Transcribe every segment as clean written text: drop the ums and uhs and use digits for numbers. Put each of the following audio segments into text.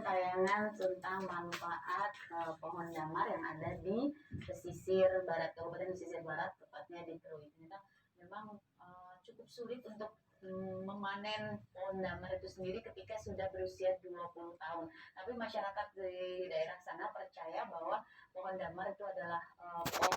tayangan tentang manfaat pohon damar yang ada di pesisir barat, Kabupaten Pesisir Barat, tepatnya di Krui. Ternyata memang cukup sulit untuk memanen pohon damar itu sendiri ketika sudah berusia 20 tahun. Tapi masyarakat di daerah sana percaya bahwa pohon damar itu adalah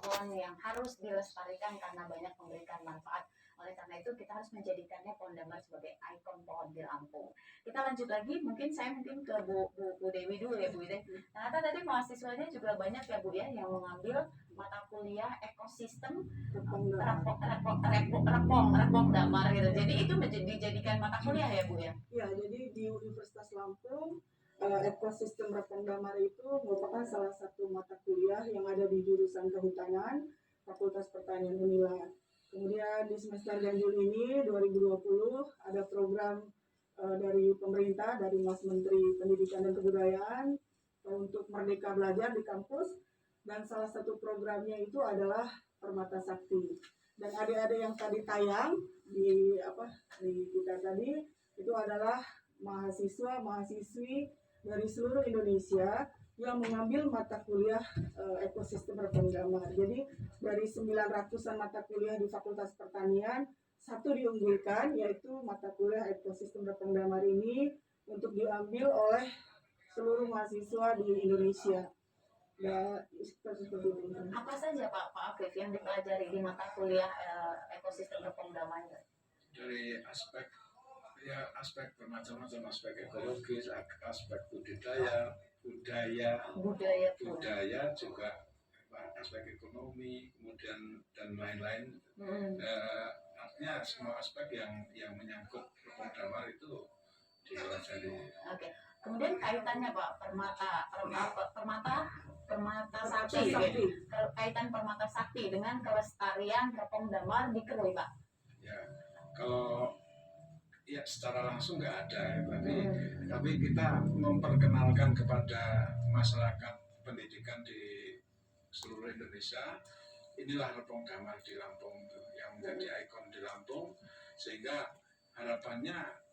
pohon yang harus dilestarikan karena banyak memberikan manfaat. Oleh karena itu kita harus menjadikannya pohon damar sebagai ikon pohon di Lampung. Kita lanjut lagi, saya mungkin ke Bu Dewi dulu ya Bu Dewi. Ternyata tadi mahasiswanya juga banyak ya Bu ya yang mengambil mata kuliah ekosistem repong damar gitu. Jadi itu dijadikan mata kuliah ya Bu ya? Ya, jadi di Universitas Lampung ekosistem repong damar itu merupakan salah satu mata kuliah yang ada di jurusan Kehutanan Fakultas Pertanian Unila. Kemudian di semester ganjil ini 2020 ada program dari pemerintah, dari Mas Menteri Pendidikan dan Kebudayaan untuk Merdeka Belajar di kampus, dan salah satu programnya itu adalah Permata Sakti. Dan adik-adik yang tadi tayang di kita tadi itu adalah mahasiswa-mahasiswi dari seluruh Indonesia yang mengambil mata kuliah ekosistem repong damar. Jadi dari 900-an mata kuliah di Fakultas Pertanian, satu diunggulkan, yaitu mata kuliah ekosistem repong damar ini untuk diambil oleh seluruh mahasiswa di Indonesia. Ya, seperti itu. Apa saja Pak Afif yang dipelajari di mata kuliah ekosistem repong damar? Dari aspek bermacam-macam, aspek ekologis, aspek budaya juga, aspek ekonomi, kemudian dan lain-lain. Artinya semua aspek yang menyangkut repong damar itu dipelajari. Oke. Kemudian kaitannya Pak permata sakti, kaitan permata sakti dengan kelestarian repong damar di Krui Pak? Ya, kalau ya secara langsung nggak ada, tapi kita memperkenalkan kepada masyarakat pendidikan di seluruh Indonesia, inilah repong damar di Lampung yang menjadi ikon di Lampung, sehingga harapannya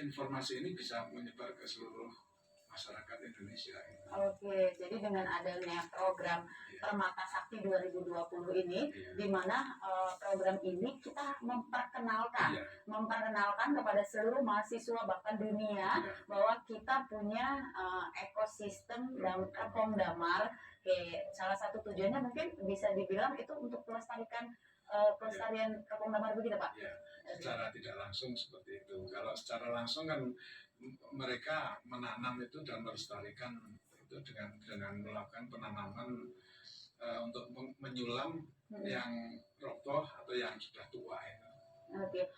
informasi ini bisa menyebar ke seluruh masyarakat Indonesia. Oke, jadi dengan adanya program Permata Sakti 2020 ini, di mana program ini kita memperkenalkan kepada seluruh mahasiswa bahkan dunia bahwa kita punya ekosistem repong damar. Salah satu tujuannya mungkin bisa dibilang itu untuk melestarikan kelestarian repong damar begitu Pak? Ya, secara tidak langsung seperti itu. Kalau secara langsung kan mereka menanam itu dan melestarikan itu dengan melakukan penanaman untuk menyulam yang roboh atau yang sudah tua. Oke.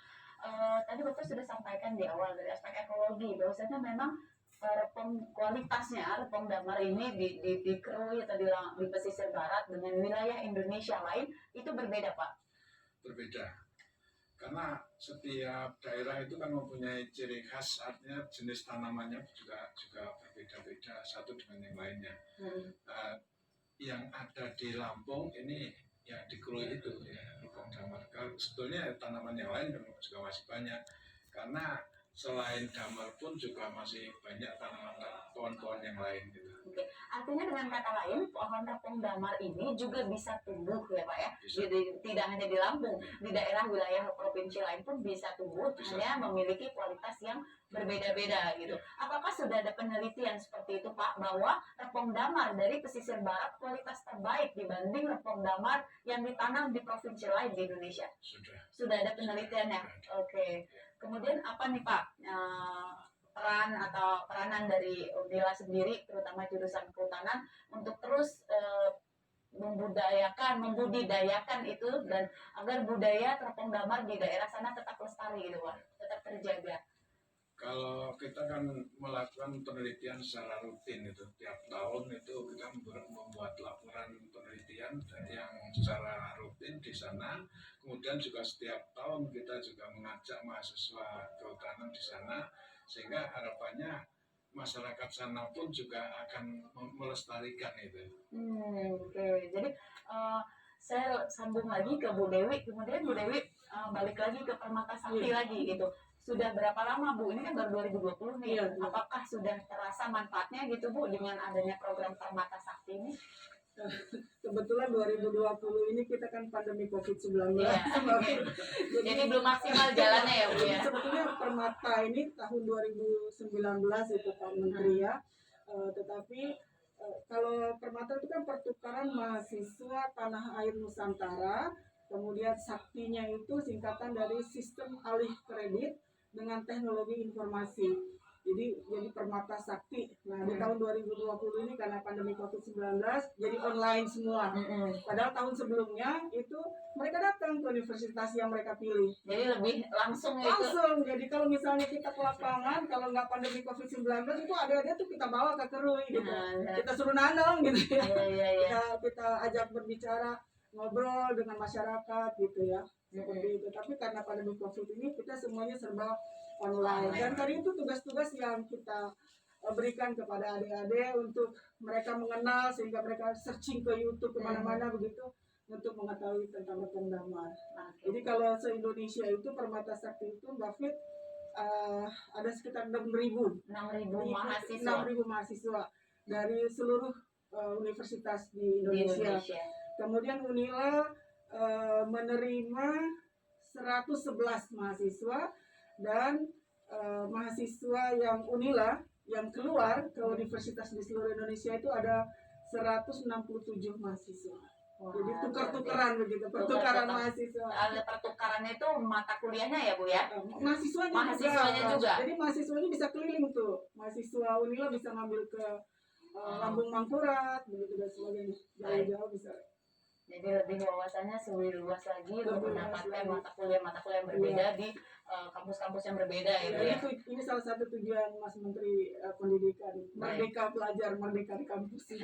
Tadi Bapak sudah sampaikan di awal dari aspek ekologi bahwasanya memang kualitasnya repong damar ini di Krui atau di pesisir barat dengan wilayah Indonesia lain itu berbeda Pak? Berbeda, karena setiap daerah itu kan mempunyai ciri khas, artinya jenis tanamannya juga berbeda-beda satu dengan yang lainnya. Yang ada di Lampung ini yang di Krui itu ya repong damar. Sebetulnya tanaman yang lain juga masih banyak, karena selain damar pun juga masih banyak tanaman pohon-pohon yang lain gitu. Oke. Artinya dengan kata lain pohon repong damar ini juga bisa tumbuh ya Pak ya? Jadi tidak hanya di Lampung, di daerah wilayah provinsi lain pun bisa tumbuh, hanya memiliki kualitas yang berbeda-beda gitu. Apakah sudah ada penelitian seperti itu Pak, bahwa repong damar dari pesisir barat kualitas terbaik dibanding repong damar yang ditanam di provinsi lain di Indonesia? Sudah ada penelitiannya. Oke. Kemudian apa nih Pak peranan dari Unila sendiri, terutama jurusan kehutanan, untuk terus membudidayakan itu dan agar budaya repong damar di daerah sana tetap lestari gitu Pak, tetap terjaga? Kalau kita kan melakukan penelitian secara rutin itu tiap tahun itu kita membuat laporan penelitian yang secara rutin di sana. Kemudian juga setiap tahun kita juga mengajak mahasiswa kehutanan di sana, sehingga harapannya masyarakat sana pun juga akan melestarikan itu. Oke. Jadi saya sambung lagi ke Bu Dewi, kemudian Bu Dewi balik lagi ke Permata Sakti lagi gitu. sudah berapa lama Bu? Ini kan baru 2020 nih. Iya, iya. Apakah sudah terasa manfaatnya gitu Bu dengan adanya program Permata Sakti ini? Kebetulan 2020 ini kita kan pandemi COVID-19. Iya. Jadi belum maksimal jalannya ya Bu ya? Sebetulnya Permata ini tahun 2019 itu Pak Menteri ya. Tetapi kalau Permata itu kan pertukaran mahasiswa tanah air Nusantara, kemudian saktinya itu singkatan dari sistem alih kredit dengan teknologi informasi. Jadi Permata Sakti. Nah, di tahun 2020 ini karena pandemi COVID-19 jadi online semua. Padahal tahun sebelumnya itu mereka datang ke universitas yang mereka pilih. Jadi lebih langsung gitu. Langsung. Jadi kalau misalnya kita ke lapangan, kalau nggak pandemi COVID-19 itu ada tuh kita bawa ke Kerui gitu. Kita suruh nanam gitu ya. Kita ajak berbicara, ngobrol dengan masyarakat gitu ya. Seperti itu. Tapi karena pandemi COVID ini kita semuanya serba online. Dan tadi itu tugas-tugas yang kita berikan kepada adik-adik untuk mereka mengenal sehingga mereka searching ke YouTube kemana-mana begitu untuk mengetahui tentang Repong Damar. Jadi kalau se-Indonesia itu Permata Sakti itu Mbak Fit ada sekitar 6.000 mahasiswa dari seluruh universitas di Indonesia. Kemudian Unila menerima 111 mahasiswa dan mahasiswa yang Unila yang keluar ke universitas di seluruh Indonesia itu ada 167 mahasiswa. Jadi tukar-tukaran begitu, pertukaran mahasiswa. Ada pertukarannya itu mata kuliahnya ya Bu ya? Mahasiswanya juga. Jadi mahasiswanya bisa keliling tuh. Mahasiswa Unila bisa ngambil ke Lambung Mangkurat begitu dan sebagainya. Jauh-jauh bisa. Jadi lebih wawasannya lebih luas lagi untuk mendapatkan mata kuliah yang berbeda di kampus-kampus yang berbeda gitu ya. Ini salah satu tujuan Mas Menteri Pendidikan, merdeka belajar, merdeka di kampus.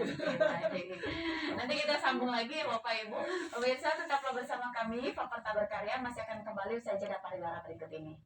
Nanti kita sambung lagi ya Bapak Ibu. Pemirsa tetaplah bersama kami, Fakultas Berkarya masih akan kembali usai jeda pariwara berikut ini.